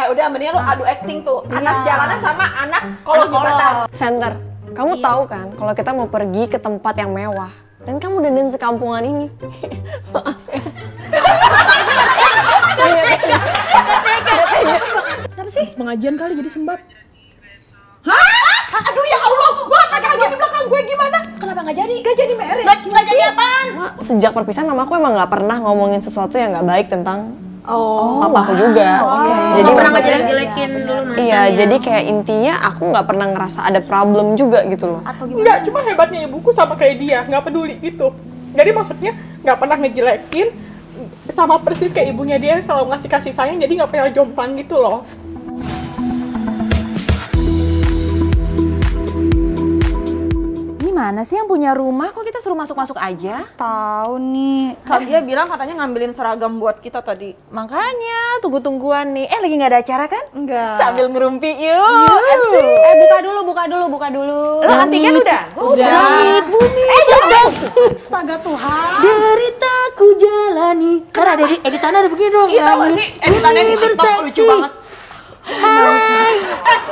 udah mendingan lu adu acting tuh. Anak jalanan sama anak kolong jembatan. Center, kamu tahu kan kalau kita mau pergi ke tempat yang mewah dan kamu dandan sekampungan ini. Maaf ya. Kenapa sih? Pengajian kali jadi sembab. Hah? Aduh ya Allah, gua kagak aja di belakang gue gimana? Kenapa nggak jadi? Gak jadi merit. Nggak jadi apaan? Sejak perpisahan mamaku emang nggak pernah ngomongin sesuatu yang nggak baik tentang papaku juga. Jadi pernah maksudnya- ngejelekin dulu mantannya. Iya, jadi kayak intinya aku nggak pernah ngerasa ada problem juga gitu loh. Atau gimana? Enggak, cuma hebatnya ibuku sama kayak dia, nggak peduli gitu. Jadi maksudnya nggak pernah ngejelekin, sama persis kayak ibunya dia yang selalu ngasih kasih sayang, jadi nggak pernah jomplang gitu loh. Mana sih yang punya rumah? Kok kita suruh masuk-masuk aja? Tahu nih. Kalau dia bilang katanya ngambilin seragam buat kita tadi. Makanya tunggu-tungguan nih. Lagi nggak ada acara kan? Enggak. Sambil ngerumpi yuk. Asik. Buka dulu. Lo antigen udah? Udah. Astaga Tuhan. Deritaku jalani. Kan ada di editannya ada begini dong. Iya tau gak sih, editannya di TikTok lucu banget.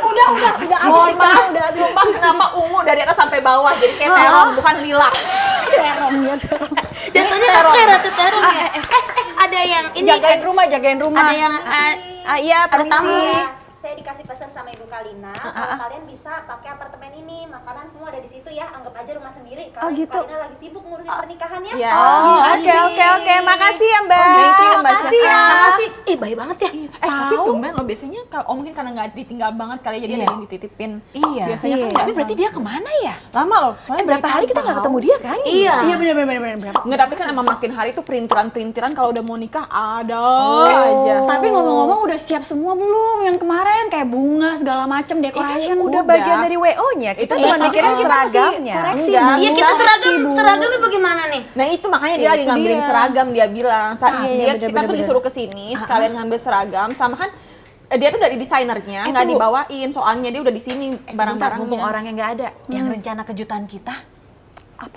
Udah Mohon maaf, sumpah kenapa ungu dari atas sampai bawah, jadi kayak terong, bukan lila. Jatuhnya terong ya. Ada yang ini. Jagain rumah. Ada yang Iya, ada tamu. permisi. Saya dikasih pesan sama Ibu Kalina, kalau kalian bisa pakai apartemen ini, makanan semua ada di situ ya, anggap aja rumah sendiri. Kalau Ibu Kalina lagi sibuk ngurusin pernikahannya. Iya. Oke. Makasih ya Mbak. Thank you Mbak Makasih ya. Syasa. Makasih. Baik banget ya. Tapi tumben lo biasanya kalau mungkin karena nggak ditinggal banget kali ya, jadi ada yang dititipin. Iya. Biasanya kan Tapi berarti dia kemana ya? lama loh. Soalnya Berapa hari kita nggak ketemu dia kan? Iya. bener. Nggak, tapi kan emang makin hari tuh perintilan kalau udah mau nikah ada aja. Tapi ngomong-ngomong udah siap semua belum? Yang kemarin kayak bunga segala macem decoration. Udah bagian dari WO-nya. Kita cuma mikirin seragamnya. koreksi. Enggak. Iya kita seragamnya bagaimana nih? Nah itu makanya dia lagi ngambilin seragam, dia bilang. Kita tuh disuruh kesini sekalian ngambil seragam, sama kan dia tuh dari desainernya, nggak dibawain, soalnya dia udah di sini Mumpung barang-barangnya. orangnya nggak ada, yang rencana kejutan kita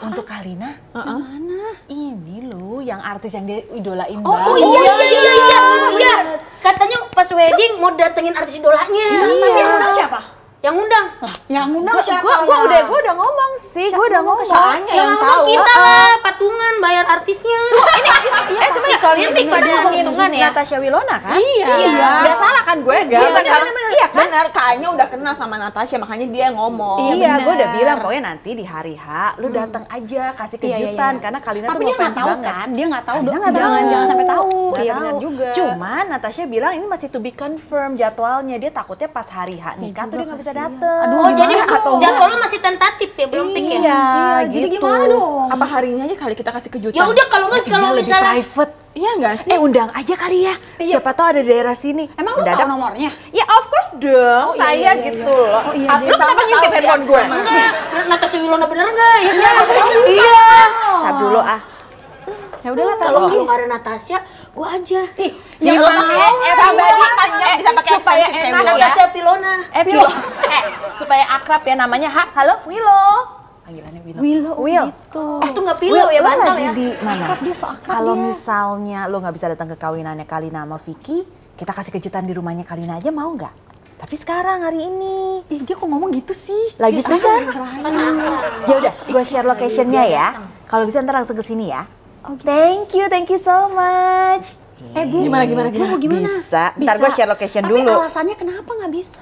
untuk Kalina. Mana? Ini loh, yang artis yang dia idolain banget. Oh iya. Katanya pas wedding mau datengin artis idolanya. Tapi yang undang siapa? Yang undang. Yang undang siapa? Gue udah ngomong sih, gue udah ngomong. Soalnya yang Yang tahu. kita lah, patungan bayar artisnya. Sebenarnya kalian nih pada ngomongin hitungan ya? Natasha Wilona kan? Iya. Nggak salah kan gue? Iya, benar. Iya kan? Benar, kayaknya udah kenal sama Natasha, makanya dia yang ngomong. Iya, gue udah bilang pokoknya nanti di hari H lu datang aja kasih kejutan karena Kalina tuh Tapi dia nggak ngefans tahu banget. kan? Dia nggak tahu. Kalina nggak Jangan sampai tahu. Nggak Iya tahu. benar juga. Cuman Natasha bilang ini masih to be confirm jadwalnya. Dia takutnya pas hari H nikah tuh dia nggak bisa dateng. Oh jadi atau jadwalnya masih tentatif ya, belum fix ya? Iya, Jadi gitu. gimana dong? Apa hari ini aja kali kita kasih kejutan? Ya udah kalau nggak kalau Lebih misalnya private. Iya nggak sih? Undang aja kali ya. Siapa tahu ada di daerah sini. Emang lu Mendadak. tahu nomornya? Ya of course dong, saya gitu loh. Artis sama ngintip handphone gue. enggak, Natasha Wilona bener nggak? Iya. Tar dulu ah. Ya udahlah Kalau nggak ada Natasha, gua aja. Yang pribadi panjang bisa pakai supaya extension kayak enak gue. Natasha Wilona. Vilo. Supaya akrab ya namanya. Halo, Willow. Panggilannya Willow. Will. Itu nggak pilau ya, Lo bantal lagi ya. di mana? Kalau misalnya lo nggak bisa datang ke kawinannya Kalina sama Vicky, kita kasih kejutan di rumahnya Kalina aja mau nggak? Tapi sekarang hari ini. Dia kok ngomong gitu sih? Lagi free kan? Ya udah, gue share locationnya ya. Kalau bisa ntar langsung ke sini ya. Thank you so much. Gimana? Bisa. Ntar gue share location Tapi dulu. alasannya kenapa nggak bisa?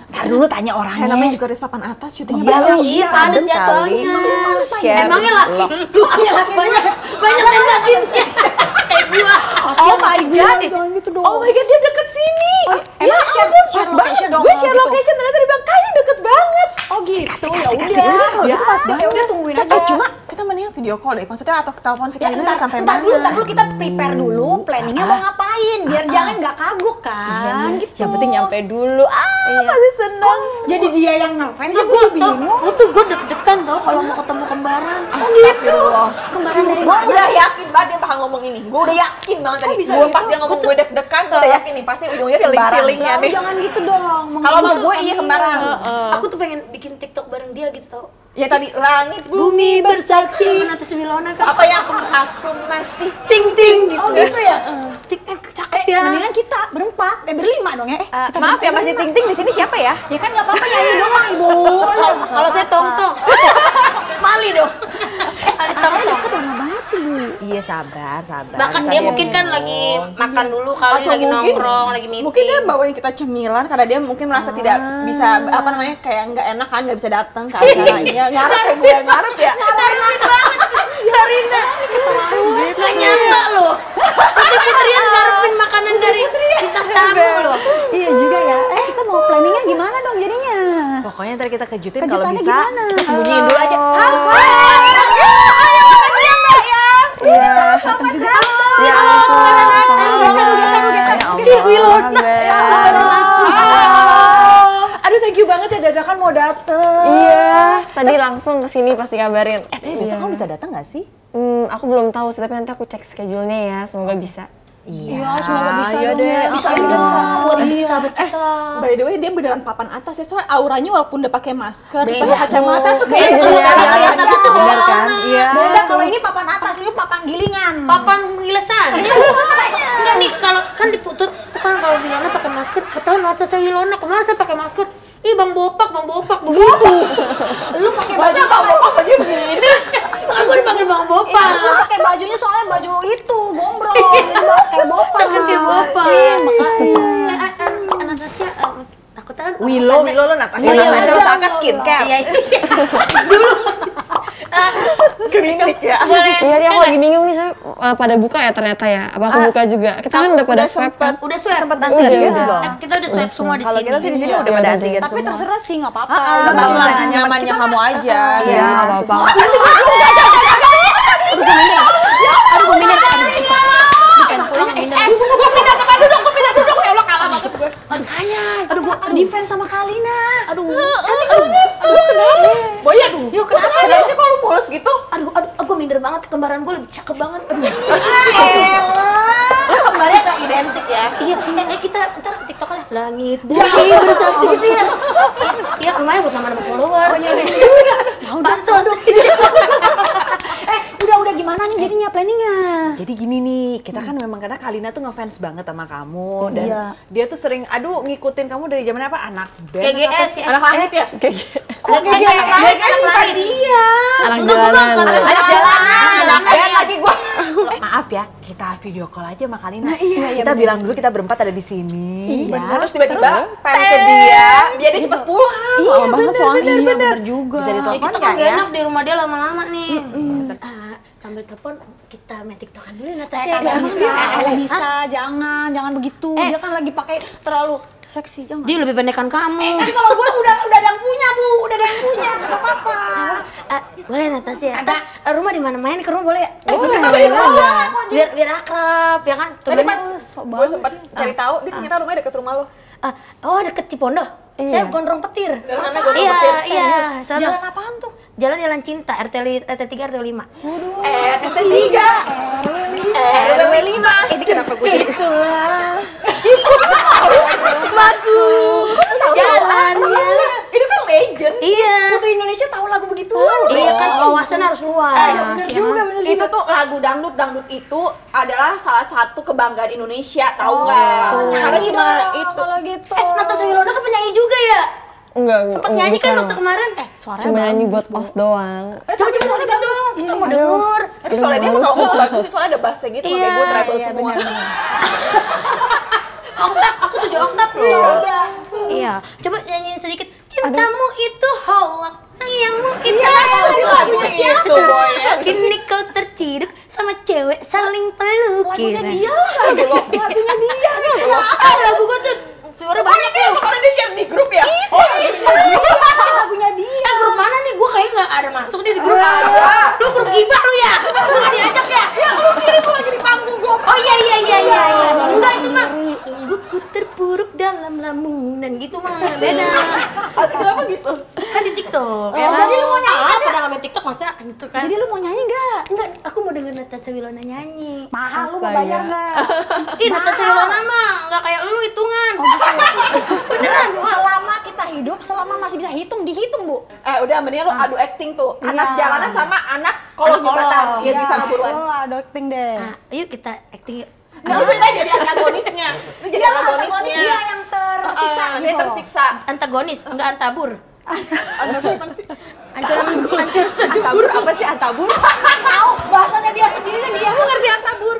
Ntar dulu tanya orangnya. Namanya juga res papan atas, syutingnya Iya, bareng. Iya, ada padat jadwalnya. Share Emangnya laki lu banyak tentatifnya. Kayak gua. Oh my god. Oh my god, dia deket sini. Emang share location dong. Gue share location ternyata dia bilang, "Kak, ini deket banget." Oh gitu. Kasih. Kalau gitu pas banget. Ya udah tungguin aja. Cuma kita mendingan video call deh, maksudnya atau telepon si Kalina sampai Entar mana. dulu kita prepare dulu planningnya mau ngapain biar jangan nggak kagok kan. Yang penting nyampe dulu. Pasti seneng. Jadi dia yang ngefans sih, Gue gue bingung. gue deg-degan tau kalau mau ketemu kembaran. Astagfirullah. Kembaran dari Gue udah yakin banget dia bakal ngomong ini. Gue udah yakin banget tadi. Gue pas dia ngomong gue deg-degan, gue udah yakin nih pasti ujungnya kembaran. Lu jangan gitu dong. Kalau sama gue iya kembaran. Aku tuh pengen bikin TikTok bareng dia gitu tau. Ya tadi langit bumi bersaksi. Sama Natasha Wilona kan. Apa yang aku masih ting-ting gitu. Oh gitu ya? Cakep ya. Mendingan kita berempat, berlima dong ya. Maaf ya, masih ting-ting di sini siapa ya? Ya kan nggak apa-apa nyanyi doang ibu. Kalau saya tong-tong. Mali dong. Ada tong-tong. Iya, sabar. Bahkan dia mungkin kan lagi makan dulu kali, Atau lagi mungkin- nongkrong, lagi meeting. Mungkin dia bawain kita cemilan karena dia mungkin merasa tidak bisa apa namanya kayak nggak enak kan nggak bisa datang ke acaranya. Ngarep ya gue ngarep ya. Ngarepin banget Karina. Gak nyangka loh. Putri Fitrian ngarepin makanan dari bintang tamu loh. Iya juga ya. Kita mau planningnya gimana dong jadinya? Pokoknya ntar kita kejutin kalau Kejutannya bisa. gimana? Kita sembunyiin dulu aja. Iya. Ya Aduh, thank you banget ya dadakan mau dateng. Iya, tadi langsung ke sini pas dikabarin. Besok kamu bisa datang nggak sih? Aku belum tahu sih, tapi nanti aku cek schedule-nya ya, semoga bisa. Iya, semoga bisa iya dong deh. ya. Bisa juga buat sahabat kita. By the way dia beneran papan atas ya soalnya auranya walaupun udah pakai masker, Beda. pakai kacamata tuh Beda. kayak Beda. Beda. Benar kan? Iya. Beda kalau ini papan atas, ini papan gilingan. Papan gilesan. Enggak nih, kalau kan diputus tuh kan kalau Wilona pakai masker, ketahuan Natasha Wilona kemarin saya pakai masker. Ih, Bang Bopak begitu. Lu pakai banyak bapak baju begini. Aku dipanggil Bang Bopak. Lu pakai bajunya soalnya baju itu gombrong. Jadi kayak bopak. Sama kayak Bopak. Iya, makanya. Natasha takutnya kan Willow lo Natasha. Oh, iya, Natasha betul. pakai skincare. Iya, iya. Dulu. Klinik ya. Boleh. Iya, dia aku lagi bingung nih, saya pada buka ya ternyata ya. Apa aku buka juga? Kita kan udah pada swab kan? Udah swab. Sempat Udah, swab udah. belum? Kita udah swab semua di Kalau sini. kita sih di sini Iya, udah pada udah. antigen Tapi semua. terserah sih nggak apa-apa. Nyamannya kamu aja. Iya, Nggak apa-apa. Defense sama Kalina. Aduh. Boy, yuk kenapa sih kok lu mulus gitu? Aduh, gue minder banget, kembaran gue lebih cakep banget. Aduh. Lu kembarnya gak identik ya? Iya, kita ntar TikTok aja langit bumi bersaksi gitu ya. Iya, lumayan buat nama-nama follower. Oh iya deh. Bansos. Udah gimana nih jadinya planningnya? Jadi gini nih, kita kan memang karena Kalina tuh ngefans banget sama kamu dan Iya. dia tuh sering ngikutin kamu dari zaman apa? Anak band KGS ya. Anak langit ya? KGS bukan dia. Anak jalanan. Anak jalanan. Anak band lagi gua. Maaf ya, kita video call aja sama Kalina. Kita bilang dulu kita berempat ada di sini. Bener, terus tiba-tiba pengen ke dia cepet pulang. Lama banget soalnya. Bener juga. Bisa Ya, ditelepon kita nggak kan gak ya? enak di rumah dia lama-lama nih. Sambil telepon kita main TikTokan dulu ya Natasha. Bisa, jangan begitu. Dia kan lagi pakai terlalu seksi, jangan. Dia lebih pendekan kamu. Tapi kalau gue udah ada yang punya, Bu. Udah ada yang punya, nggak apa-apa. Boleh Natasha ya. Ntar, rumah di mana main ke rumah boleh ya? Boleh aja. Biar akrab ya kan. Tadi Temen- pas gue sempet cari tahu, dia ternyata rumahnya deket rumah lo. Oh deket Cipondo. Saya Gondrong Petir. Namanya Gondrong Iya, Petir, iya. Sana. Jalan apaan tuh? Jalan Cinta, RT 3, RT 5. RT 3 RW 5. Ini kenapa gue itulah lagu Jalannya. itu kan legend. Iya. Putri Indonesia tahu lagu begitu. Iya kan wawasan harus luas. Bener juga. Itu tuh lagu dangdut itu adalah salah satu kebanggaan Indonesia, tahu nggak? Karena cuma itu. Kalau gitu. Natasha Wilona kan penyanyi juga ya? Enggak, Sempet nyanyi kan waktu kemarin? cuma nyanyi buat os doang. Coba suaranya dong, kita mau denger. Tapi suara dia kalau ngomong bagus sih, soalnya ada bassnya gitu, makanya gue treble semua. Oktav, aku 7 oktav loh. Iya, coba nyanyiin sedikit. Cintamu itu hoak, sayangmu itu hoak. Itu boy ya. Kini kau terciduk sama cewek saling peluk. Lagunya Kira. dia lah. Lagunya dia. Lagu gue tuh suara banyak Ini yang kemarin dia share di grup ya? Lagunya dia. grup mana nih? Gue kayaknya gak ada masuk nih di grup. Lu grup gibah lu ya? Lu gak diajak ya? Ya lu kira gue lagi di panggung gue. Oh iya. Enggak itu mah. Sungguh ku terpuruk dalam lamunan gitu mah beda. Kenapa gitu? Kan di TikTok. Jadi lu mau nyanyi kan? Pernah main TikTok masa gitu kan? Jadi lu mau nyanyi nggak? Enggak, aku mau denger Natasha Wilona nyanyi. Mahal, lu mau bayar nggak? Ih, Natasha Wilona mah enggak kayak lu hitungan. Beneran, Wak. Selama kita hidup, selama masih bisa dihitung Bu. Udah mendingan lu adu acting tuh. Anak jalanan sama anak kolong jembatan. Iya, di sana buruan. Lo ada acting deh. Nah, yuk kita acting yuk. Nggak, lu jadi antagonisnya. Lu jadi antagonisnya. Dia yang tersiksa Dia gitu. tersiksa. Antagonis, enggak antabur. Antagonis sih? Hancur Antabur apa sih antabur? Tahu bahasanya dia sendiri dan dia. Aku ngerti antabur.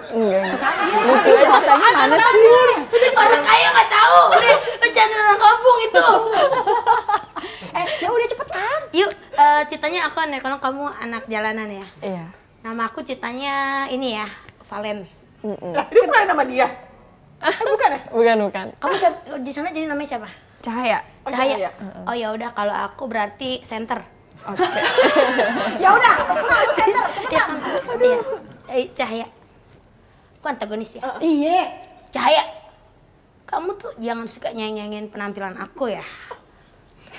Lucu bahasanya mana sih? Orang kaya nggak tahu. Bercanda orang kampung itu. Ya udah cepetan. Yuk, ceritanya aku anak kalau kamu anak jalanan ya. Iya. Nama aku ceritanya ini ya, Valen. Lah, itu pernah nama dia? Bukan ya? Bukan. Kamu di sana jadi namanya siapa? Cahaya. Cahaya. Oh ya udah, kalau aku berarti center. Ya udah, terserah lu center. Iya. Cahaya. Aku antagonis ya. Iya. Cahaya. Kamu tuh jangan suka nyanyi-nyanyiin penampilan aku ya.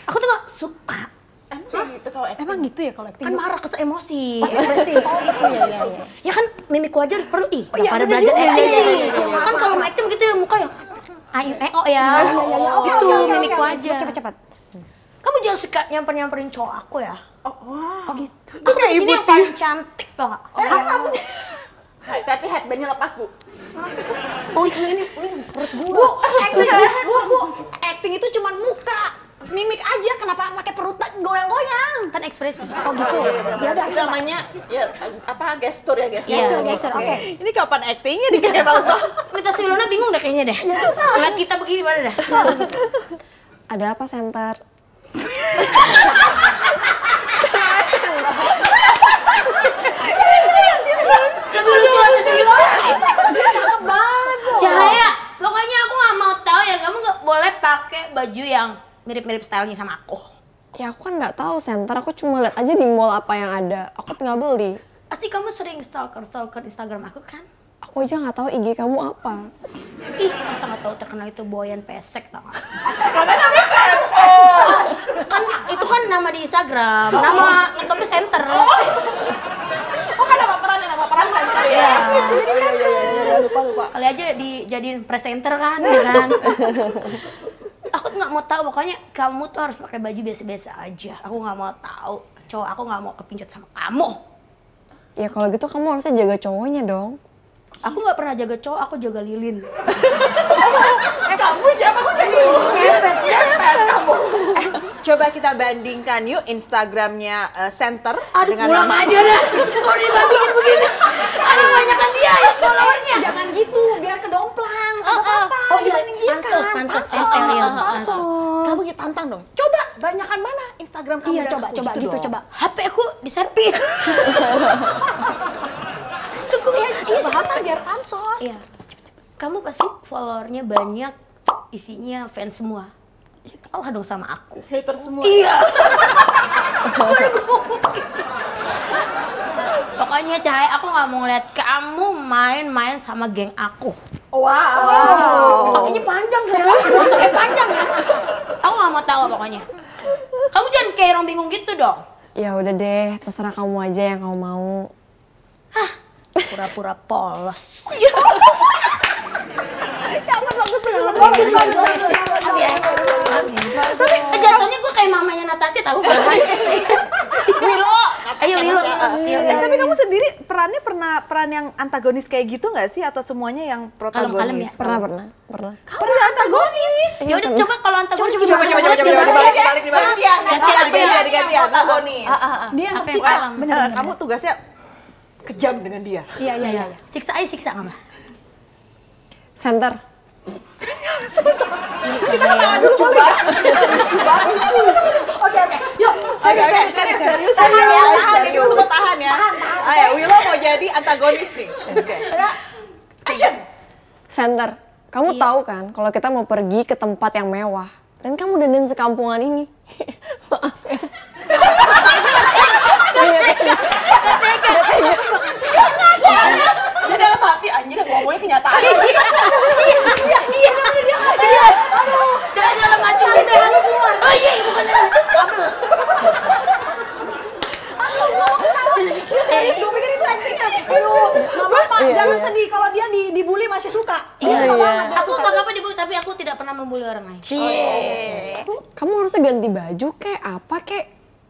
Aku tuh gak suka. Emang gitu kalau acting? Emang gitu ya kalau acting? Kan marah ke emosi, ekspresi. Oh gitu ya. Ya kan mimik wajah harus perlu iya, pada bener belajar juga. acting. Iya. Kan kalau mau acting gitu ya muka ya ayo ya. Gitu mimik wajah. Cepat. Kamu jangan suka nyamperin cowok aku ya. Oh gitu. Aku tuh di sini yang paling cantik tau gak? Tapi headbandnya lepas, Bu. Oh ini perut Bu, acting itu cuma muka. Mimik aja, kenapa pakai perut goyang-goyang? kan ekspresi. Oh gitu. Ya udah. Itu namanya ya apa gestur ya, gestur. Gestur, oke. Ini kapan actingnya nih kayak bagus banget. Natasha Wilona bingung deh kayaknya deh. Lihat kita begini mana dah. Ada apa, Center? Lebih lucu Natasha Wilona. Dia cakep banget. Cahaya, pokoknya aku nggak mau tahu ya, kamu nggak boleh pakai baju yang mirip-mirip stylenya sama aku. Ya aku kan nggak tahu, Center. Aku cuma lihat aja di mall apa yang ada. Aku tinggal beli. Pasti kamu sering stalker Instagram aku kan? Aku aja nggak tahu IG kamu apa. Ih, masa nggak tahu terkenal itu Boyan Pesek tau gak? Kan itu kan nama di Instagram, nama tapi center. Oh kan nama peran center. Iya. Iya, lupa. Kali aja dijadiin presenter kan, ya kan? Aku tuh nggak mau tahu, pokoknya kamu tuh harus pakai baju biasa-biasa aja. Aku nggak mau tahu, cowok aku nggak mau kepincut sama kamu. Ya kalau gitu kamu harusnya jaga cowoknya dong. Aku nggak pernah jaga cowok, aku jaga lilin. Kamu siapa? Kok jadi ngepet kamu? Coba kita bandingkan yuk Instagramnya Center Aduh, dengan pulang nama aja dah. Kalau dibandingin begini, aduh banyakan dia ya followernya. Jangan gitu, biar kedomplang. Oh iya, pansos. Kamu ya tantang dong. Coba banyakan mana Instagram kamu? Iya, dan coba aku? gitu, dong. coba. HP aku diservis. Iya, cepetan biar pansos. Iya. Kamu pasti followernya banyak, isinya fans semua. Ya, kalah dong sama aku. Hater semua. Iya. Pokoknya Cahaya, aku nggak mau ngeliat kamu main-main sama geng aku. Wow. Kakinya panjang, sampai panjang ya. Aku nggak mau tahu pokoknya. Kamu jangan kayak orang bingung gitu dong. Ya udah deh, terserah kamu aja yang kamu mau. Pura-pura polos. Tapi jatuhnya gue kayak mamanya Natasha tahu kan? Willow. Ayo Willow. Tapi kamu sendiri perannya peran yang antagonis kayak gitu nggak sih atau semuanya yang protagonis? Kalem-kalem ya? Pernah. Kamu udah antagonis. Ya udah coba kalau antagonis Coba gimana? dibalik. Gantian aku ya. Diganti protagonis. Dia yang Apa yang tersiksa. kalem? Bener. Kamu tugasnya kejam dengan dia. Iya. Siksa aja siksa nggak mah? Center. Oke. Yuk, Serius tahan ya. Ayo, Willow mau jadi antagonis nih. Action. Center. Kamu tahu kan kalau kita mau pergi ke tempat yang mewah dan kamu dandan sekampungan ini. Maaf ya. Dia dalam hati anjir ngomongnya kenyataan. Iya. bully orang lain. Kamu harusnya ganti baju kayak apa kek.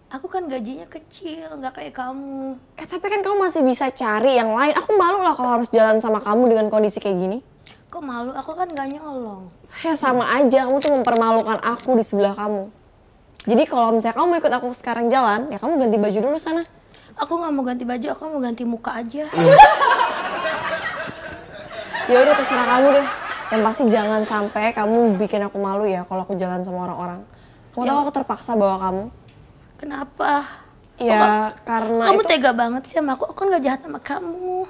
Aku kan gajinya kecil, nggak kayak kamu. Tapi kan kamu masih bisa cari yang lain. Aku malu lah kalau harus jalan sama kamu dengan kondisi kayak gini. Kok malu? Aku kan nggak nyolong. Ya sama aja, kamu tuh mempermalukan aku di sebelah kamu. Jadi kalau misalnya kamu mau ikut aku sekarang jalan, ya kamu ganti baju dulu sana. Aku nggak mau ganti baju, aku mau ganti muka aja. Ya udah terserah kamu deh. Yang pasti jangan sampai kamu bikin aku malu ya kalau aku jalan sama orang-orang. Kamu tahu aku terpaksa bawa kamu. Kenapa? Ya karena Kamu itu... tega banget sih sama aku kan nggak jahat sama kamu.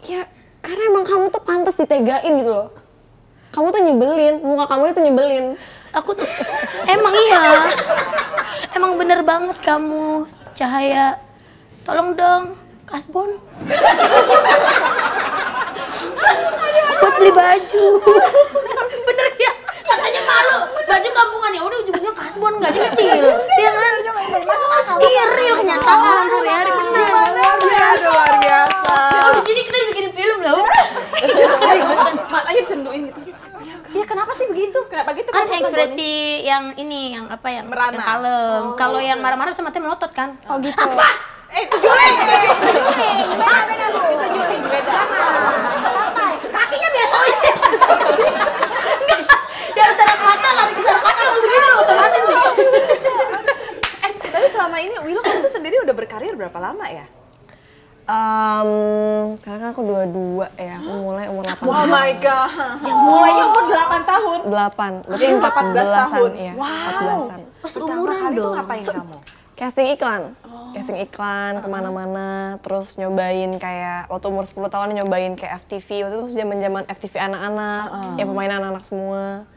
Ya karena emang kamu tuh pantas ditegain gitu loh. Kamu tuh nyebelin, muka kamu itu nyebelin. Aku tuh, emang iya. Emang bener banget kamu, Cahaya. Tolong dong, kasbon. Buat beli baju. Bener ya? Katanya malu. Baju kampungan ya udah ujung-ujungnya kasbon gaji kecil. Iya kan? Masuk akal. Iya real kenyataan hari-hari bener. Luar biasa. Oh di sini kita dibikinin film loh. Matanya disenduin gitu. Ya kenapa sih begitu? Kenapa gitu? Kan Kamu ekspresi yang ini, yang apa yang Merana. yang kalem. Kalau yang marah-marah sama matanya melotot kan? Oh gitu. itu juling. Itu juling beda. Santai. Kakinya biasa aja. Dia harus cara mata lari ke sana kaki begini loh otomatis nih. Tapi selama ini Willow kamu tuh sendiri udah berkarir berapa lama ya? Sekarang kan aku 22 ya, aku mulai umur 8 Oh my god. Mulainya umur 8 tahun. 8, berarti Jadi 14 tahun. Iya, Wow. 14-an. Pas Pertama umuran kali tuh dong. ngapain kamu? Casting iklan, casting iklan kemana-mana, terus nyobain kayak waktu umur 10 tahun nyobain kayak FTV, waktu itu masih zaman-zaman FTV anak-anak, yang pemain anak-anak semua.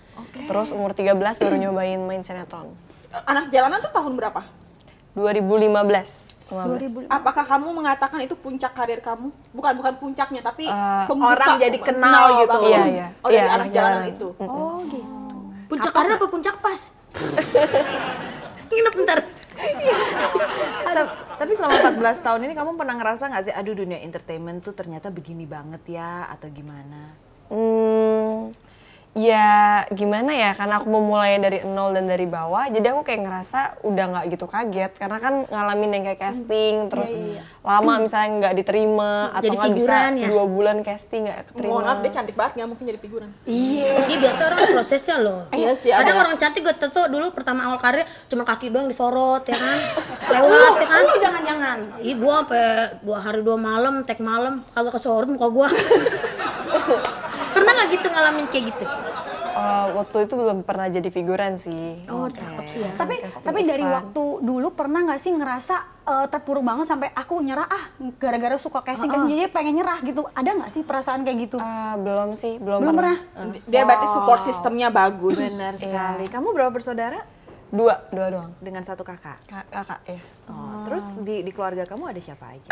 Terus umur 13 baru nyobain main sinetron. Anak jalanan tuh tahun berapa? 2015. 15. Apakah kamu mengatakan itu puncak karir kamu? Bukan puncaknya, tapi orang jadi kenal gitu. banget. Iya, iya. Oh, dari Iya, anak anak jalanan jalanan. itu. Oh gitu. Puncak karir apa puncak pas? Nginep bentar. Tapi selama 14 tahun ini kamu pernah ngerasa nggak sih, aduh dunia entertainment tuh ternyata begini banget ya, atau gimana? Ya gimana ya, karena aku memulai dari nol dan dari bawah, jadi aku kayak ngerasa udah nggak gitu kaget, karena kan ngalamin yang kayak casting, terus lama misalnya nggak diterima, atau Jadi nggak bisa figuran ya? 2 bulan casting nggak keterima. Mohon maaf, dia cantik banget, nggak mungkin jadi figuran. Ini biasa orang prosesnya loh. Iya sih, Ada ada. orang cantik gue tuh dulu pertama awal karir cuma kaki doang disorot ya kan. Lewat ya kan. Jangan-jangan. Ih gua sampai 2 hari 2 malam, tek malam kagak kesorot muka gua. Pernah nggak gitu ngalamin kayak gitu? Waktu itu belum pernah jadi figuran sih. Oh, cakep sih ya. Tapi dari waktu dulu pernah nggak sih ngerasa terpuruk banget sampai aku nyerah gara-gara suka casting jadi pengen nyerah gitu. Ada nggak sih perasaan kayak gitu? Belum sih, belum Belum pernah. Dia berarti support sistemnya bagus. Benar sekali. Kamu berapa bersaudara? Dua doang. Dengan satu kakak? Kakak ya. Oh, terus di keluarga kamu ada siapa aja?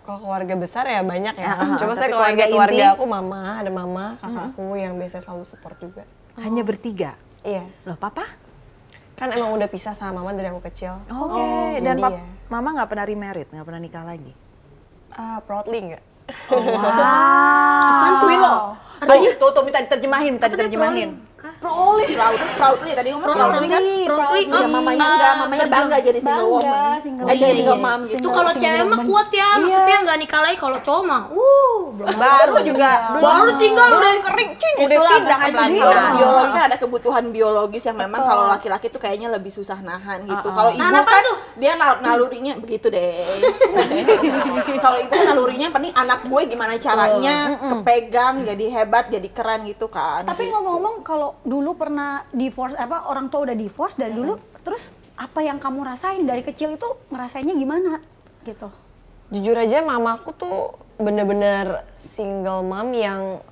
Kalau keluarga besar ya banyak ya. Coba tapi saya keluarga keluarga inti? aku mama, ada mama, kakakku yang biasa selalu support juga. Hanya bertiga? Iya. Loh papa? Kan emang udah pisah sama mama dari aku kecil. Oke. Dan jadi ya. mama nggak pernah remarried, nggak pernah nikah lagi? Proudly enggak? Apaan tuh? Willow. Tuh minta diterjemahin, Proudly tadi ngomong proudly kan? Proudly. Ya, mamanya bangga jadi single woman. Jadi single mom gitu. Itu kalau cewek mah kuat ya, maksudnya nggak nikah lagi. Kalau cowok mah, belum baru juga baru tinggal udah kering, udah pindah ke kalau belakang. biologi kan ada kebutuhan biologis yang memang kalau laki-laki tuh kayaknya lebih susah nahan gitu. Kalau ibu Nahan apa kan tuh? dia nalurinya begitu deh. Kalau ibu kan nalurinya penting anak gue gimana caranya kepegang jadi hebat jadi keren gitu kan. Tapi ngomong-ngomong kalau dulu pernah divorce orang tua udah divorce dari dulu, terus apa yang kamu rasain dari kecil itu ngerasainnya gimana gitu? Jujur aja mamaku tuh bener-bener single mom yang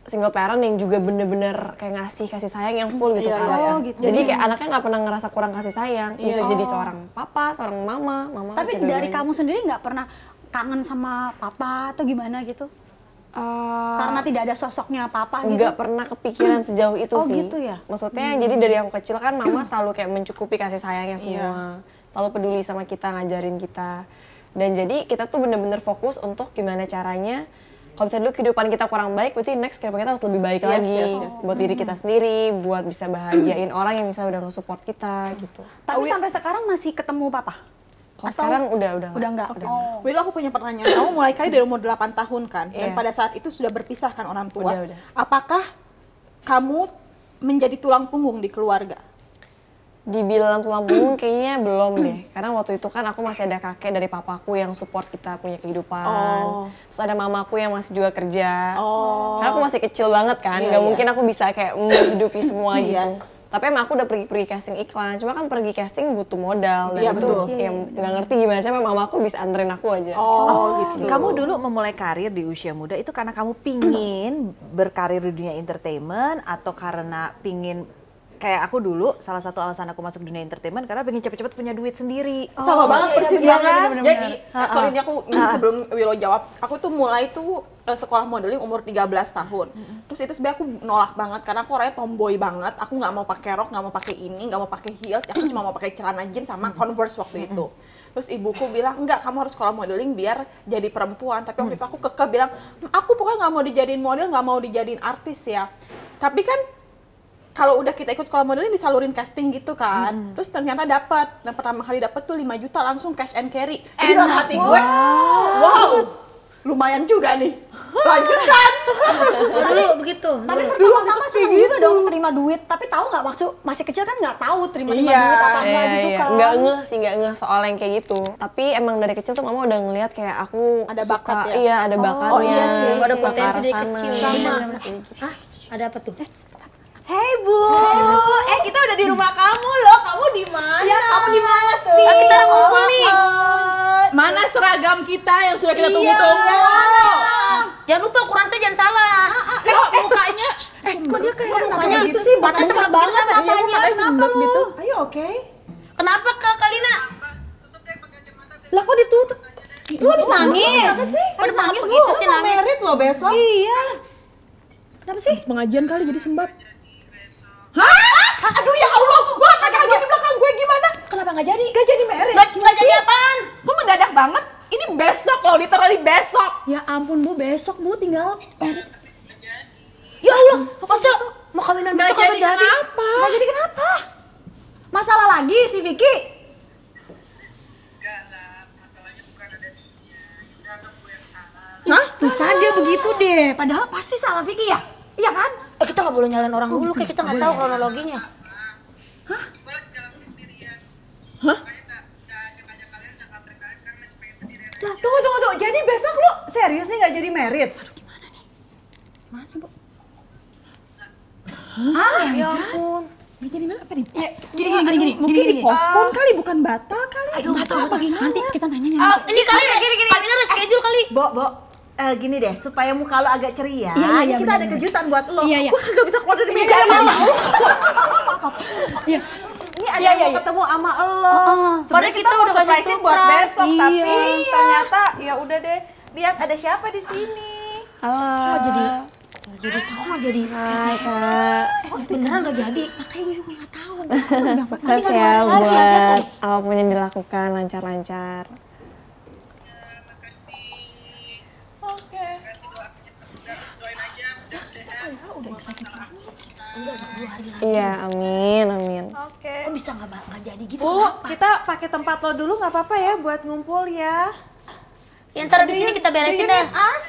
single parent yang juga bener-bener kayak ngasih kasih sayang yang full gitu kan. Oh, gitu. Jadi kayak anaknya nggak pernah ngerasa kurang kasih sayang. Bisa jadi seorang papa, seorang mama Tapi bisa dari dua-duanya. kamu sendiri nggak pernah kangen sama papa atau gimana gitu? Karena tidak ada sosoknya papa gitu? Nggak pernah kepikiran sejauh itu Oh, sih. gitu ya? Maksudnya jadi dari aku kecil kan mama selalu kayak mencukupi kasih sayangnya semua. Selalu peduli sama kita, ngajarin kita. Dan jadi kita tuh bener-bener fokus untuk gimana caranya kalau misalnya dulu kehidupan kita kurang baik, berarti next kehidupan kita harus lebih baik lagi. Buat diri kita sendiri, buat bisa bahagiain orang yang misalnya udah nge-support kita gitu. Tapi sampai sekarang masih ketemu papa? Kalau sekarang udah enggak. Will, aku punya pertanyaan. Kamu mulai kali dari umur 8 tahun kan? Dan pada saat itu sudah berpisah kan orang tua. Udah. Apakah kamu menjadi tulang punggung di keluarga? Dibilang tulang punggung kayaknya belum deh. Karena waktu itu kan aku masih ada kakek dari papaku yang support kita punya kehidupan. Terus ada mamaku yang masih juga kerja. Karena aku masih kecil banget kan, nggak mungkin aku bisa kayak menghidupi semua gitu. Tapi emang aku udah pergi casting iklan, cuma kan pergi casting butuh modal. Dan itu nggak ngerti gimana sih, mamaku bisa anterin aku aja. Gitu. Kamu dulu memulai karir di usia muda itu karena kamu pingin berkarir di dunia entertainment atau karena pingin kayak aku dulu, salah satu alasan aku masuk dunia entertainment karena pengen cepet-cepet punya duit sendiri. Sama banget, persis banget. bener-bener. Jadi, sorry ini aku sebelum Willow jawab, aku tuh mulai tuh sekolah modeling umur 13 tahun. Terus itu sebenarnya aku nolak banget karena aku orangnya tomboy banget. Aku nggak mau pakai rok, nggak mau pakai ini, nggak mau pakai heels. Aku cuma mau pakai celana jeans sama Converse waktu itu. Terus ibuku bilang, enggak, kamu harus sekolah modeling biar jadi perempuan. Tapi waktu itu aku kekeh bilang, aku pokoknya nggak mau dijadiin model, nggak mau dijadiin artis ya. Tapi kan kalau udah kita ikut sekolah modeling disalurin casting gitu kan. Terus ternyata dapat. Dan pertama kali dapat tuh 5 juta langsung cash and carry. Jadi dalam hati gue, wow, lumayan juga nih. Lanjutkan. Dulu begitu. Tapi Dulu pertama kayak sih juga dong terima duit. Tapi tahu nggak waktu masih kecil kan nggak tahu terima duit apa enggak gitu kan. Nggak ngeh soal yang kayak gitu. Tapi emang dari kecil tuh mama udah ngeliat kayak aku Ada suka, bakat ya? Iya, ada bakatnya. Oh iya sih, ada suka potensi ke dari arah kecil. sana. Hah? Ada apa tuh? Hei Bu, kita udah di rumah kamu loh. Kamu di mana? Ya, kamu di mana sih? Kita udah ngumpul nih. Mana seragam kita yang sudah kita tunggu-tunggu? Jangan lupa ukuran saya jangan salah. Mukanya, Kok dia kayak Mukanya itu sih mata sebelah banget matanya. Kenapa lu? Ayo oke. Kenapa Kak Kalina? Lah kok ditutup? Lu habis nangis? Kok ditangkap begitu sih nangis? Merit loh besok. Iya. Kenapa sih? Pengajian kali jadi sembab. Aduh ya Allah, gua kagak aja di belakang gue gimana? Kenapa nggak jadi? Gak jadi merit. Nggak jadi apaan? Kok mendadak banget? Ini besok loh, literally besok. Ya ampun Bu, besok Bu tinggal merit. Ya Allah, masa mau kawinan besok kagak jadi? Kenapa? Nggak jadi kenapa? Masalah lagi si Vicky? Hah? Tuh kan dia begitu deh. Padahal pasti salah Vicky ya? Iya kan? Kita nggak boleh nyalain orang dulu, kayak kita nggak tahu kronologinya. Lah tunggu. Jadi besok lu serius nih gak jadi merit? Mana Bu? Ya ampun. Gak jadi merit apa nih? Gini. mungkin dipospon kali, bukan batal kali. Aduh, nggak tahu apa gimana. Nanti kita nanya. Ini kali Kalina reschedule kali. Bo, gini deh, supaya muka lo agak ceria, Iya, ini kita ada kejutan buat lo. Iya. Gua kagak bisa keluar dari meja mau. Iya. Ini ada yang mau ketemu sama lo. Padahal kita udah kasih surprise-in buat surprise. besok, tapi Iya. ternyata ya udah deh. Lihat ada siapa di sini. Halo. Aku nggak jadi. Hai Kak. Beneran nggak jadi. Makanya gue juga nggak tahu. Sukses ya buat apapun yang dilakukan lancar-lancar. Iya, amin. Oke. Kok bisa nggak jadi gitu? Bu, kita pakai tempat lo dulu nggak apa-apa ya buat ngumpul ya. Ya ntar di sini kita beresin dah. As.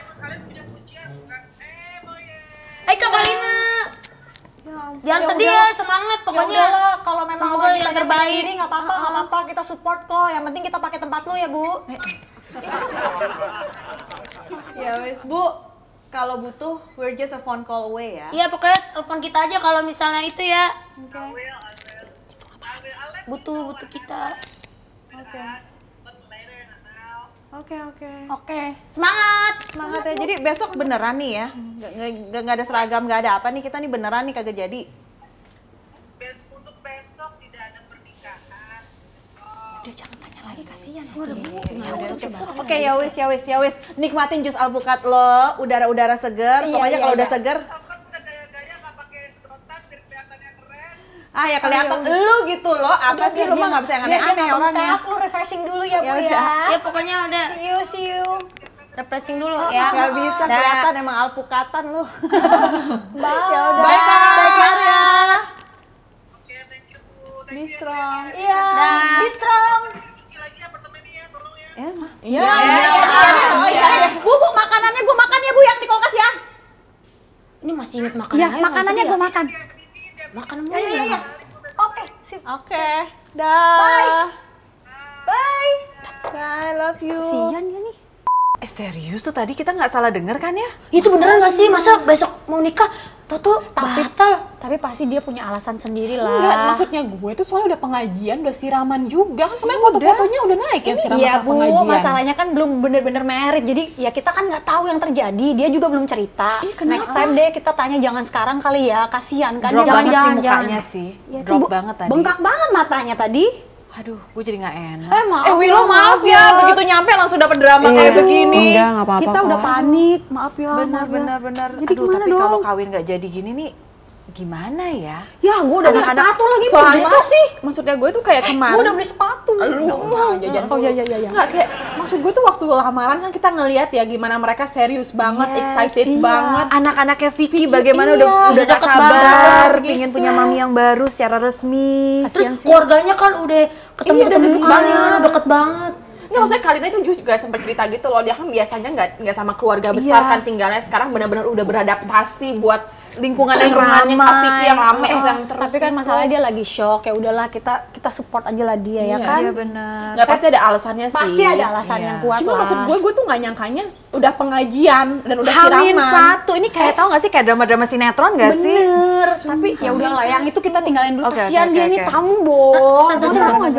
Hai Kak Kalina. Jangan sedih ya, semangat pokoknya. Kalau memang semoga mau yang ditanya terbaik. sendiri nggak apa-apa, kita support kok. Yang penting kita pakai tempat lu ya Bu. Ya wes Bu, kalau butuh we're just a phone call away ya. Iya pokoknya telepon kita aja kalau misalnya itu ya. Butuh kita. Oke. Semangat. Semangat ya. Jadi besok beneran nih ya? Nggak ada seragam, nggak ada apa nih, kita nih beneran nih kagak jadi. Untuk besok tidak ada pernikahan. Udah jangan tanya lagi, kasihan. Oke, ya wis. Nikmatin jus alpukat lo, udara-udara seger. Pokoknya kalau udah seger, Kan udah gaya-gaya nggak pakai sedotan biar kelihatannya keren. ya kelihatan lu gitu loh. Apa sih lu mah nggak bisa yang aneh-aneh orangnya. Lu refreshing dulu ya Bu Ya ya. udah. Ya pokoknya udah. See you. refreshing dulu ya. Nggak bisa Dah. kelihatan emang alpukatan lu. Bye. Ya udah. Bye ya. Be strong. Iya. Dah. Be strong. Iya. Bu, makanannya gue makan ya Bu yang di kulkas ya. Ini masih inget makan Iya, aja, makanannya masih gue ya? makan. Makan mulu ya. Oke, sip. Oke. Dah. Bye. Bye, love you. Sian dia nih. Serius tuh tadi kita nggak salah denger kan ya? Itu beneran gak sih? Masa besok mau nikah, tau batal? Tapi pasti dia punya alasan sendiri lah. Enggak, maksudnya gue itu soalnya udah pengajian, udah siraman juga. Kan kemarin foto-fotonya udah naik ya siraman Iya sama Bu, pengajian. masalahnya kan belum bener-bener married. Jadi ya kita kan nggak tahu yang terjadi. Dia juga belum cerita. Next time deh kita tanya, jangan sekarang kali ya. Kasihan kan. Drop Dia banget jangan, sih mukanya jangan. sih. Ya, itu Drop banget tadi. Bengkak banget matanya tadi. Aduh, gue jadi nggak enak. Maaf. Willow maaf ya, begitu nyampe langsung dapet drama kayak begini. Enggak apa-apa Kita udah kok. panik. Maaf ya. Benar. Jadi Aduh, gimana tapi dong? kalau kawin nggak jadi gini nih, gimana ya? Ya, gue udah beli Anak-anak- sepatu lagi. Bu. Soalnya Gimana sih? maksudnya gue tuh kayak Gue kemarin. udah beli sepatu. Lu mah jajan Oh iya. Nggak, kayak maksud gue tuh waktu lamaran kan kita ngelihat ya gimana mereka serius banget, excited iya. banget. Anak-anaknya Vicky bagaimana iya, udah udah gak deket sabar, banget, pingin gitu. punya mami yang baru secara resmi. Terus keluarganya kan udah ketemu Iya, udah deket banget. deket banget. Nggak, maksudnya Kalina itu juga sempat cerita gitu loh, dia kan biasanya nggak sama keluarga besar Iya. kan tinggalnya, sekarang benar-benar udah beradaptasi buat Lingkungan yang lingkungannya Kak Vicky ramai. yang rame yang terus. Tapi kan gitu. masalahnya dia lagi shock. Ya udahlah kita support aja lah dia ya kan. Iya benar. Nggak, pasti ada alasannya sih. Pasti ada alasan Iya. yang kuat Cuma lah. maksud gue tuh nggak nyangkanya udah pengajian dan udah Hamin siraman. satu, ini kayak tahu nggak sih kayak drama-drama sinetron nggak sih? Bener, tapi ya udahlah yang itu kita tinggalin dulu. Oke, Kasihan oke, dia oke, nih oke. tamu, Bo. Tante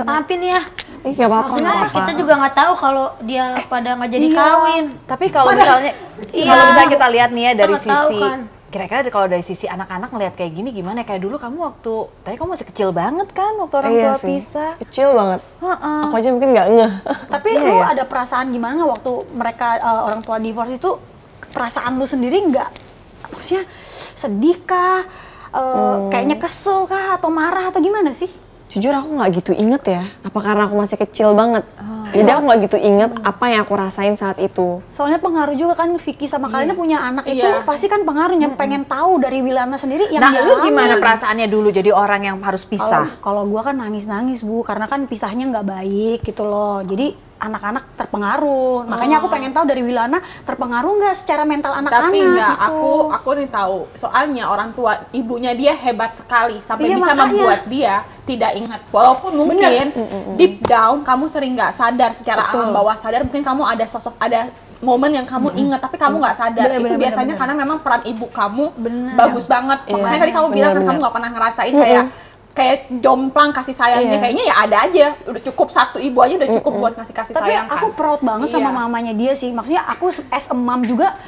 maafin ya. Ih, gak apa-apa, Maksudnya gak apa-apa. kita juga nggak tahu kalau dia pada nggak jadi Iya. kawin. Tapi kalau misalnya Iya. kalau misalnya kita lihat nih ya dari Kita nggak tahu sisi kan. kira-kira kalau dari sisi anak-anak ngelihat kayak gini gimana? Kayak dulu kamu waktu tadi kamu masih kecil banget kan waktu orang Iya tua sih, pisah. kecil banget. Heeh. Aku aja mungkin nggak ngeh. Tapi Iya, lu ya. ada perasaan gimana nggak waktu mereka orang tua divorce itu, perasaan lu sendiri nggak, maksudnya sedih kah, kayaknya kesel kah atau marah atau gimana sih? Jujur aku nggak gitu inget ya, apa karena aku masih kecil banget. Jadi aku nggak gitu inget apa yang aku rasain saat itu. Soalnya pengaruh juga kan Vicky sama Kalina punya anak itu Iya. pasti kan pengaruhnya pengen tahu dari Wilana sendiri yang Nah, dia lu alami. gimana perasaannya dulu jadi orang yang harus pisah? Kalau gua kan nangis-nangis Bu, karena kan pisahnya nggak baik gitu loh. Jadi anak-anak terpengaruh. Makanya aku pengen tahu dari Wilana terpengaruh nggak secara mental anak-anak. Tapi enggak, gitu. aku nih tahu. Soalnya orang tua ibunya dia hebat sekali sampai Iya, bisa makanya. membuat dia tidak ingat. Walaupun mungkin deep down kamu sering nggak sadar secara alam bawah sadar, mungkin kamu ada sosok, ada momen yang kamu ingat tapi kamu nggak sadar. Bener, Itu bener, biasanya bener. karena memang peran ibu kamu Bener. bagus banget. Makanya tadi kamu bilang kan bener. kamu nggak pernah ngerasain kayak jomplang kasih sayangnya. Iya. Kayaknya ya ada aja. Udah cukup satu ibu aja udah cukup buat ngasih kasih Tapi sayang aku kan. proud banget sama Iya. mamanya dia sih. Maksudnya aku as a mom juga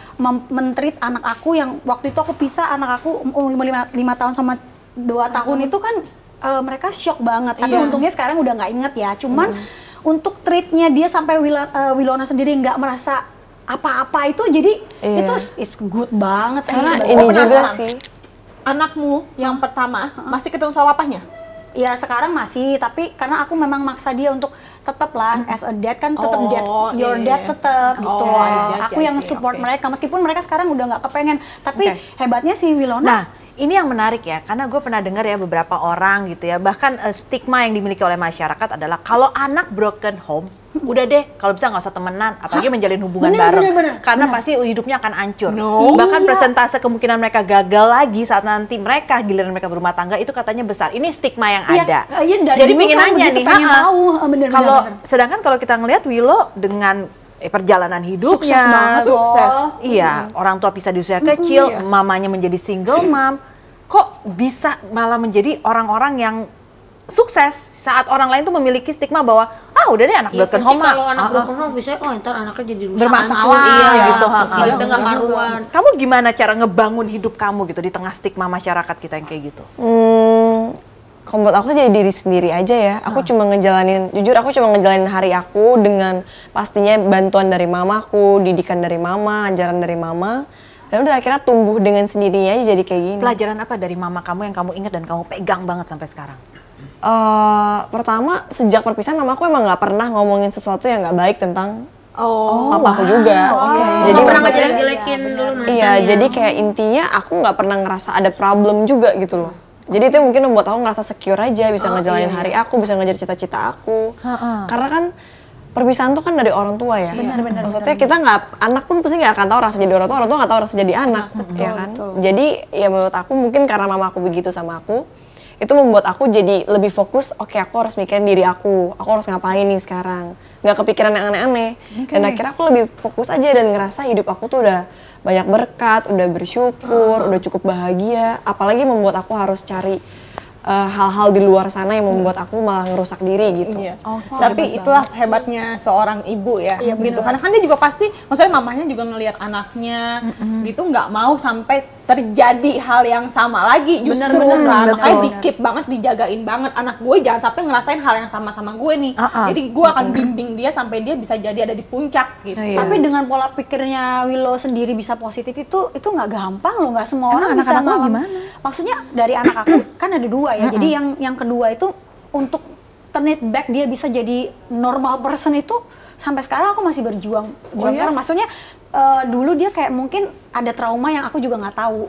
men-treat anak aku yang waktu itu aku pisah anak aku umur 5 tahun sama 2 tahun itu kan mereka shock banget. Tapi Iya. untungnya sekarang udah nggak inget ya. Cuman untuk treatnya dia sampai Wilona sendiri nggak merasa apa-apa itu, jadi Iya. itu it's good banget sih. Karena sebenarnya. ini Aku juga penasaran. sih. Anakmu yang pertama masih ketemu sama papahnya? Ya sekarang masih, tapi karena aku memang maksa dia untuk tetap lah as a dad kan tetap Oh, your iya. dad tetap gitu. Oh, I see, I see, Aku I yang see, support oke. mereka meskipun mereka sekarang udah nggak kepengen. Tapi Oke. hebatnya si Wilona. Nah, ini yang menarik ya, karena gue pernah dengar ya beberapa orang gitu ya, bahkan stigma yang dimiliki oleh masyarakat adalah kalau anak broken home, udah deh, kalau bisa nggak usah temenan, apalagi menjalin hubungan Bener, bareng, bener, karena pasti hidupnya akan hancur. No. Bahkan Iya. persentase kemungkinan mereka gagal lagi saat nanti mereka giliran mereka berumah tangga itu katanya besar. Ini stigma yang Iya, ada. iya, dari Jadi dulu pengen kan nanya begitu, nih, pengen ha-ha. tahu, bener, Kalau bener. sedangkan kalau kita ngelihat Willow dengan perjalanan hidupnya, Sukses banget loh. Sukses. Iya, orang tua pisah di usia kecil, mamanya menjadi single mom. Kok bisa malah menjadi orang-orang yang sukses saat orang lain tuh memiliki stigma bahwa udah deh anak Iya broken pasti home mah. kalau anak broken home bisa ntar anaknya jadi rusak Bermasalah, hancur, iya gitu, hidupnya nggak karuan. Kamu gimana cara ngebangun hidup kamu gitu di tengah stigma masyarakat kita yang kayak gitu? Kalau buat aku jadi diri sendiri aja ya. Aku cuma jujur aku cuma ngejalanin hari aku dengan pastinya bantuan dari mamaku, didikan dari mama, ajaran dari mama. Dan udah akhirnya tumbuh dengan sendirinya aja jadi kayak gini. Pelajaran apa dari mama kamu yang kamu ingat dan kamu pegang banget sampai sekarang? Pertama, sejak perpisahan mamaku emang nggak pernah ngomongin sesuatu yang nggak baik tentang papaku juga. Jadi Nggak pernah maksudnya ngejelek-jelekin dulu mantan iya, ya. jadi kayak intinya aku nggak pernah ngerasa ada problem juga gitu loh. Jadi itu mungkin membuat aku ngerasa secure aja, bisa ngejalanin hari aku, bisa ngejar cita-cita aku. Karena kan perpisahan tuh kan dari orang tua ya. Maksudnya kita nggak, anak pun pasti nggak akan tahu rasa jadi orang tua nggak tahu rasa jadi anak, ya kan. Jadi ya menurut aku mungkin karena mama aku begitu sama aku, itu membuat aku jadi lebih fokus. Oke, aku harus mikirin diri aku harus ngapain nih sekarang. Nggak kepikiran yang aneh-aneh. Dan akhirnya aku lebih fokus aja dan ngerasa hidup aku tuh udah banyak berkat, udah bersyukur, udah cukup bahagia. Apalagi membuat aku harus cari hal-hal di luar sana yang membuat aku malah ngerusak diri gitu. Tapi itulah hebatnya seorang ibu ya, gitu. Karena kan dia juga pasti, maksudnya mamanya juga ngelihat anaknya, gitu nggak mau sampai terjadi hal yang sama lagi justru kan. Makanya dikip banget, dijagain banget anak gue jangan sampai ngerasain hal yang sama gue nih. Jadi gue akan bimbing dia sampai dia bisa jadi ada di puncak gitu. Tapi dengan pola pikirnya Willow sendiri bisa positif itu nggak gampang loh, nggak semua orang bisa anak-anak lo ngelawan. gimana? Maksudnya dari anak aku kan ada 2 ya. Jadi yang kedua itu untuk turn it back dia bisa jadi normal person itu sampai sekarang aku masih berjuang. Maksudnya dulu dia kayak mungkin ada trauma yang aku juga nggak tahu.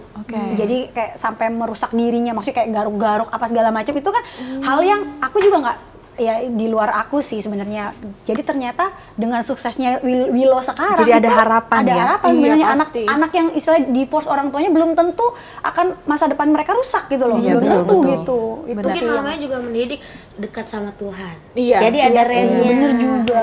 Jadi kayak sampai merusak dirinya, maksudnya kayak garuk-garuk apa segala macam itu kan hal yang aku juga nggak, ya di luar aku sih sebenarnya. Jadi ternyata dengan suksesnya Willow sekarang jadi ada itu harapan ada ya? harapan sebenarnya. pasti. anak yang istilah divorce orang tuanya belum tentu akan masa depan mereka rusak gitu loh. Iya, Belum betul, tentu betul. gitu. Itu Mungkin sih yang- mamanya juga mendidik dekat sama Tuhan. Iya. Jadi ada range-nya. bener juga.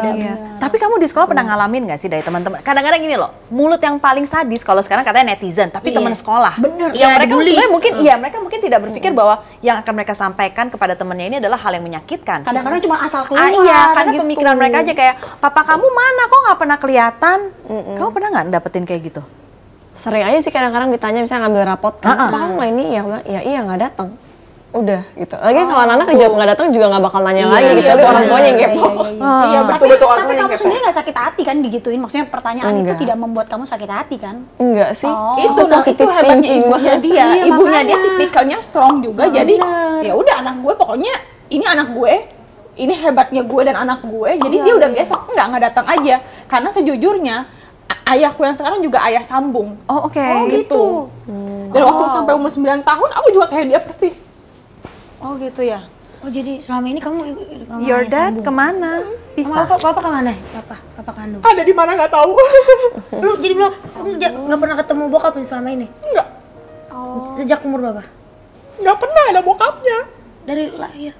Tapi kamu di sekolah pernah ngalamin nggak sih dari teman-teman? Kadang-kadang gini loh, mulut yang paling sadis kalau sekarang katanya netizen, tapi teman sekolah. Bener. Yang Iya, mereka dibully. sebenarnya mungkin mereka mungkin tidak berpikir bahwa yang akan mereka sampaikan kepada temannya ini adalah hal yang menyakitkan. Kadang-kadang cuma asal keluar. Iya, karena gitu. pemikiran mereka aja kayak, papa kamu mana kok nggak pernah kelihatan? Kamu pernah nggak dapetin kayak gitu? Sering aja sih kadang-kadang ditanya misalnya ngambil rapot kan, kamu nggak ini ya iya nggak datang. Udah gitu. Lagi kalau anak dijawab nggak datang juga nggak bakal nanya lagi, kecuali orang tuanya yang kepo. Iya betul-betul orang Tapi yang kamu kepo. sendiri nggak sakit hati kan digituin? Maksudnya pertanyaan itu Enggak. tidak membuat kamu sakit hati kan? Enggak sih. Itu positif hebatnya thinking ibunya banget. dia. Iya, Ibunya dia makanya. tipikalnya strong juga. Jadi ya udah anak gue pokoknya ini anak gue, ini hebatnya gue dan anak gue. Jadi dia udah biasa nggak datang aja. Karena sejujurnya ayahku yang sekarang juga ayah sambung. Oh oke. Gitu. Dan waktu sampai umur 9 tahun aku juga kayak dia persis. Oh gitu ya. Oh jadi selama ini kamu Your ayah dad sambung. kemana? Sama Bisa. papa kemana? Papa kandung. Ada di mana nggak tahu. Lu jadi belum nggak pernah ketemu bokap nih selama ini? Enggak. Sejak umur berapa? Nggak pernah ada bokapnya. Dari lahir.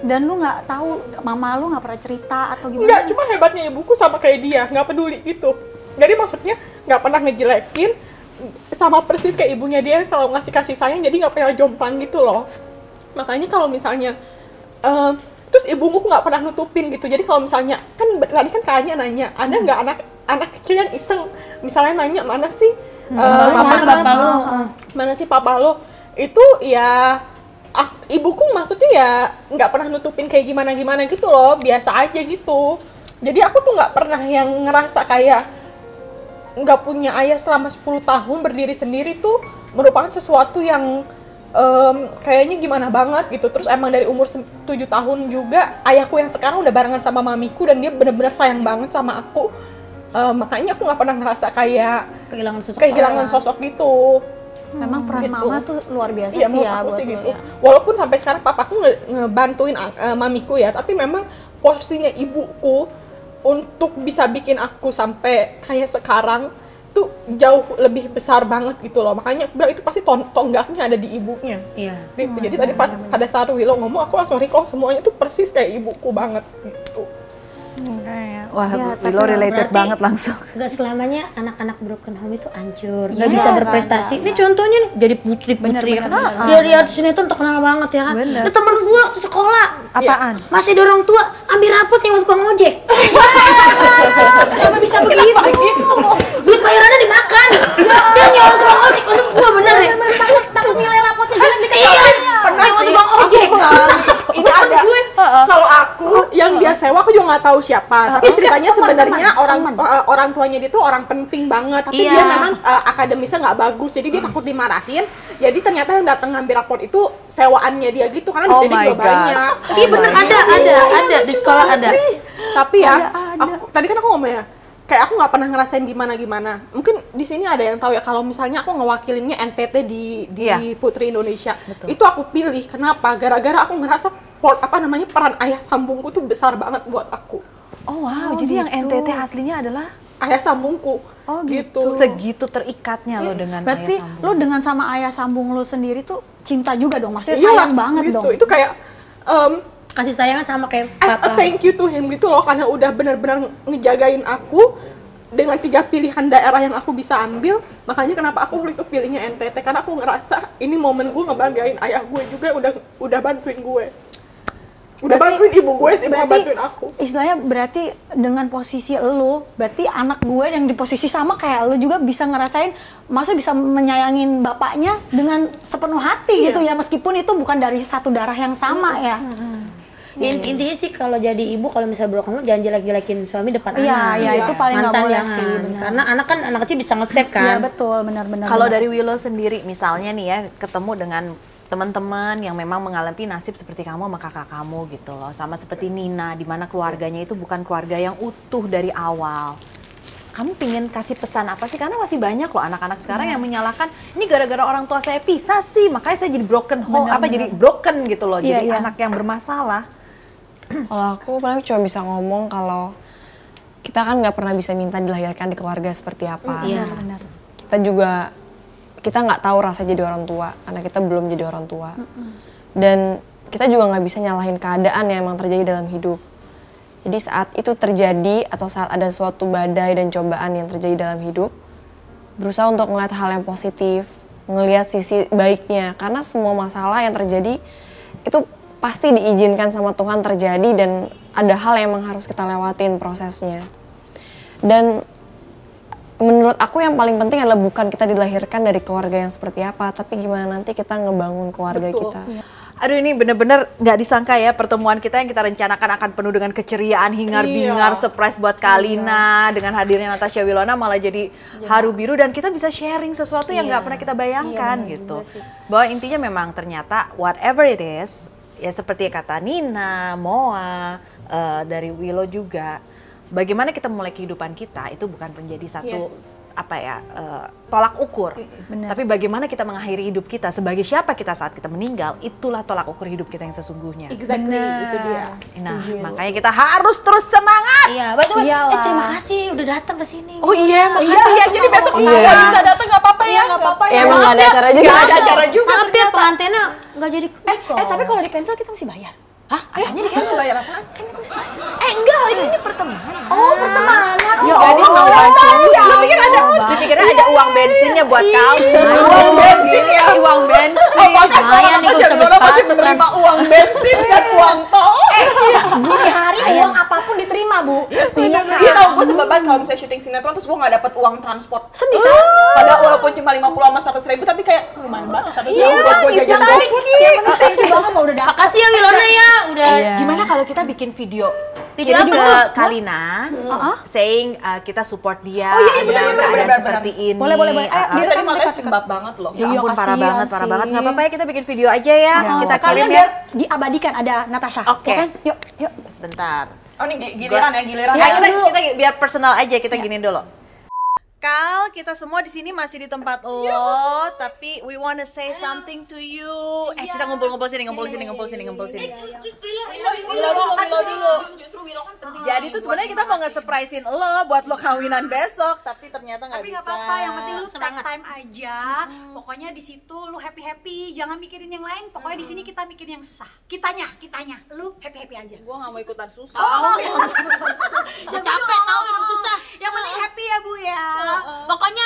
Dan lu nggak tahu mama lu nggak pernah cerita atau gimana? Enggak, cuma hebatnya ibuku sama kayak dia, nggak peduli gitu. Jadi maksudnya nggak pernah ngejelekin, sama persis kayak ibunya dia selalu ngasih kasih sayang, jadi nggak pernah jomplang gitu loh. Makanya kalau misalnya, terus ibuku nggak pernah nutupin gitu. Jadi kalau misalnya, kan tadi kan kayaknya nanya, ada nggak anak kecil yang iseng, misalnya nanya mana sih Bapak lu. mana sih papa lo? Itu ya ibuku maksudnya ya nggak pernah nutupin kayak gimana gitu loh, biasa aja gitu. Jadi aku tuh nggak pernah yang ngerasa kayak nggak punya ayah selama 10 tahun berdiri sendiri tuh merupakan sesuatu yang kayaknya gimana banget gitu. Terus emang dari umur 7 tahun juga ayahku yang sekarang udah barengan sama mamiku dan dia benar-benar sayang banget sama aku. Makanya aku nggak pernah ngerasa kayak kehilangan sosok gitu. Memang peran Gitu. mama tuh luar biasa Iya, sih menurut ya aku buat sih lu gitu. ya. Walaupun sampai sekarang papaku ngebantuin mamiku ya, tapi memang porsinya ibuku untuk bisa bikin aku sampai kayak sekarang tuh jauh lebih besar banget gitu loh. Makanya aku bilang itu pasti tonggaknya ada di ibunya. Iya. Gitu. Jadi tadi pas pada saat Willow ngomong, aku langsung recall semuanya tuh persis kayak ibuku banget gitu. Wah, Ya, Willow related berarti- banget langsung. Gak selamanya anak-anak broken home itu hancur, gak bisa berprestasi. Ini contohnya nih, jadi putri-putri ya kan. Dari artis sinetron terkenal banget ya kan. Bener. Nah, temen gue waktu sekolah Apaan? masih ada orang tua ambil rapot nih waktu tukang ojek. Sampai bisa begitu. Duit bayarannya dimakan. Dia nyawa tukang ojek. Aduh, gua bener ya. Takut nilai rapotnya jelek dikasih. Iya, nyawa tukang ojek. Ini ada. Kalau aku yang dia sewa aku juga nggak tahu siapa. Tapi ceritanya sebenarnya orang tuanya dia tuh orang penting banget. Tapi Iya. dia memang akademisnya nggak bagus. Jadi dia takut dimarahin. Jadi ternyata yang datang ngambil raport itu sewaannya dia gitu karena Oh jadi my juga God. banyak. Iya bener, ada di sekolah ada. Tapi ya tadi kan aku ngomong ya, kayak aku nggak pernah ngerasain gimana. Mungkin di sini ada yang tahu ya, kalau misalnya aku ngewakilinnya NTT di Putri Indonesia. Betul. Itu aku pilih. Kenapa? Gara-gara aku ngerasa peran ayah sambungku tuh besar banget buat aku. Oh wow, jadi yang NTT aslinya adalah ayah sambungku. Oh gitu. Segitu terikatnya lo dengan berarti ayah sambung. lo dengan sama ayah sambung lo sendiri tuh cinta juga dong, maksudnya sayang banget gitu. dong. Itu kayak Kasih sayangnya sama kayak as a papa. thank you to him gitu loh, karena udah benar-benar ngejagain aku dengan 3 pilihan daerah yang aku bisa ambil. Makanya kenapa aku waktu itu pilihnya NTT, karena aku ngerasa ini momen gue ngebanggain ayah gue juga, udah bantuin gue. Udah bantuin ibu gue sih, bukan bantuin aku. Istilahnya berarti dengan posisi lo, berarti anak gue yang di posisi sama kayak lo juga bisa ngerasain, maksudnya bisa menyayangin bapaknya dengan sepenuh hati gitu ya, meskipun itu bukan dari satu darah yang sama ya. Intinya sih kalau jadi ibu, kalau misalnya kamu jangan jelek-jelekin suami depan anak. Iya, itu paling nggak Mantan boleh jangan. sih, benar. Karena anak kecil bisa nge-save Iya kan. betul, benar-benar. Kalau dari Willow sendiri misalnya nih ya, ketemu dengan teman-teman yang memang mengalami nasib seperti kamu sama kakak kamu gitu loh, sama seperti Nina, di mana keluarganya itu bukan keluarga yang utuh dari awal. Kamu pingin kasih pesan apa sih? Karena masih banyak loh anak-anak sekarang yang menyalahkan, ini gara-gara orang tua saya pisah sih, makanya saya jadi broken home, jadi broken gitu loh, jadi anak yang bermasalah. Kalau aku paling cuma bisa ngomong kalau kita kan nggak pernah bisa minta dilahirkan di keluarga seperti apa. Iya. Kita nggak tahu rasa jadi orang tua karena kita belum jadi orang tua. Dan kita juga nggak bisa nyalahin keadaan yang emang terjadi dalam hidup. Jadi saat itu terjadi atau saat ada suatu badai dan cobaan yang terjadi dalam hidup, berusaha untuk ngeliat hal yang positif, ngelihat sisi baiknya. Karena semua masalah yang terjadi itu pasti diizinkan sama Tuhan terjadi, dan ada hal yang emang harus kita lewatin prosesnya. Dan menurut aku yang paling penting adalah bukan kita dilahirkan dari keluarga yang seperti apa, tapi gimana nanti kita ngebangun keluarga kita. Aduh, ini bener-bener nggak disangka ya, pertemuan kita yang kita rencanakan akan penuh dengan keceriaan, hingar-bingar, surprise buat Kalina, dengan hadirnya Natasha Wilona malah jadi haru biru, dan kita bisa sharing sesuatu yang nggak pernah kita bayangkan gitu. Bahwa intinya memang ternyata whatever it is, ya seperti kata Nina, Moa, dari Willow juga, bagaimana kita mulai kehidupan kita itu bukan menjadi satu tolak ukur, tapi bagaimana kita mengakhiri hidup kita, sebagai siapa kita saat kita meninggal, itulah tolak ukur hidup kita yang sesungguhnya. Exactly, itu dia. Nah, makanya kita harus terus semangat. Iya, betul. Terima kasih udah datang ke sini. Oh iya, makasih ya. Jadi besok nggak bisa datang, nggak apa-apa ya. Nggak apa-apa ya. Emang nggak ada acara juga. Nggak ada acara juga. Maaf ya, pengantinnya nggak jadi. Tapi kalau di cancel kita mesti bayar. Hah? Apanya di cancel? Bayar apaan? Enggak, ini pertemanan. Oh, pertemanan. Ya Jadi mau bantuin. Dipikirnya ada uang bensinnya buat kamu. Uang bensin ya. Uang bensin. Lumayan nih, gue bisa beli Masih sepatu menerima kan. uang bensin dan uang tol. Gini hari uang apapun diterima, Bu. Iya tau, gue sebab banget kalau misalnya syuting sinetron terus gue nggak dapet uang transport. Sedih kan? Padahal walaupun cuma 50 sama 100.000, tapi kayak lumayan banget 100.000 buat gue jajan GoFood. Thank you banget lo udah datang. Makasih ya Wilona ya, udah. Gimana kalau kita bikin video? Video Kirim apa ke tuh? Kalina, saying kita support dia dengan keadaan benar. seperti ini. Boleh. Ayo, Dia tadi matanya sembab banget loh. Ya ampun, parah kasihan banget. sih. Nggak apa-apa ya, kita bikin video aja ya. Kita Sekalian kirim biar ya. diabadikan, ada Natasha. Oke. Ya kan? Yuk. Sebentar. Oh ini giliran ya, giliran. Ya, kita biar personal aja, kita gini dulu. Kal, kita semua di sini masih di tempat lo, tapi we wanna say something to you. Kita ngumpul sini. Willow dulu. Justru Willow kan penting. Jadi tuh sebenarnya kita mau nge-surprisein lo buat lo kawinan besok, tapi ternyata nggak bisa. Tapi nggak apa-apa, yang penting lu take time aja. Pokoknya di situ lu happy, jangan mikirin yang lain. Pokoknya di sini kita mikirin yang susah. Kitanya, lu happy aja. Gua nggak mau ikutan susah. Capek tahu hidup susah. Yang penting happy ya, Bu ya. Pokoknya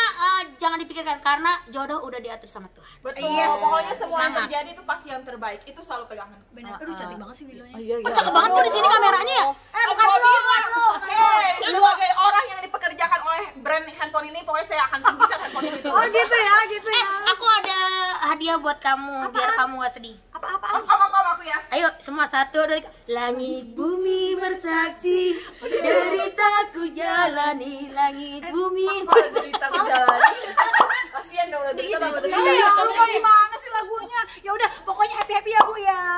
jangan dipikirkan karena jodoh udah diatur sama Tuhan. Betul. Pokoknya semua yang terjadi itu pasti yang terbaik. Itu selalu pegangan. Benar. Aduh, cantik banget sih Willow-nya. Cakep banget tuh di sini kameranya ya. Bukan lo. Sebagai orang yang dipekerjakan oleh brand handphone ini, pokoknya saya akan tinggikan handphone ini. Oh gitu ya. Aku ada hadiah buat kamu biar kamu gak sedih. Apa-apa? Om aku ya. Ayo semua 1, 2, 3. Langit bumi bersaksi, deritaku jalani. Langit bumi Cerita menjalani. Kasian dong udah cerita. Saya ya, lu gimana sih lagunya? Ya udah, pokoknya happy ya, Bu ya.